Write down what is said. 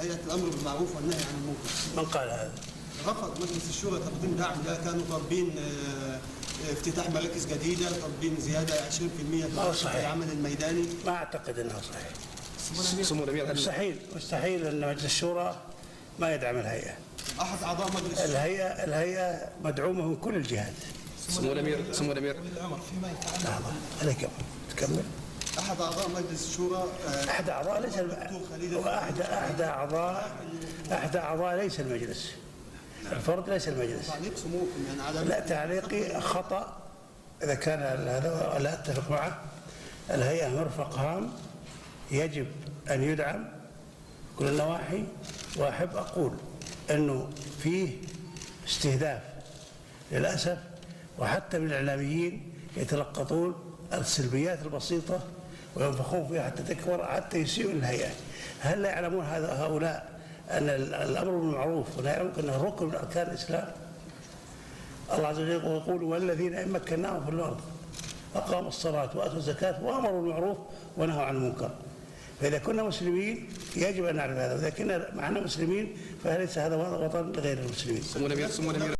هيئة الأمر بالمعروف والنهي عن المنكر. من قال هذا؟ رفض مجلس الشورى تقديم دعم ده، كانوا طالبين افتتاح مراكز جديدة، طالبين زيادة 20% في العمل الميداني. ما أعتقد أنها صحيح. سمو الأمير مستحيل أن مجلس الشورى ما يدعم الهيئة. أحد أعضاء مجلس الهيئة مدعومة من كل الجهات. سمو الأمير الأمر فيما يتعلق لحظة عليك تكمل. أحد أعضاء مجلس الشورى أحد أعضاء ليس أحد أعضاء ليس المجلس، الفرد ليس المجلس. تعليق سموكم يعني على لا، تعليقي خطأ إذا كان هذا لا أتفق معه. الهيئة مرفق هام يجب أن يدعم كل النواحي، وأحب أقول أنه فيه استهداف للأسف، وحتى من الإعلاميين يتلقطون السلبيات البسيطة وينفخون فيها حتى تكبر، حتى يسيئوا الهيئة. هل لا يعلمون هؤلاء أن الأمر بالمعروف والنهي عن المنكر أنه ركن من أركان الإسلام؟ الله عز وجل يقول: والذين إن مكناهم في الأرض أقاموا الصلاة وآتوا الزكاة وأمروا بالمعروف ونهوا عن المنكر. فإذا كنا مسلمين يجب أن نعرف هذا، وإذا كنا معنا مسلمين فليس هذا وطن لغير المسلمين. سمو الأمير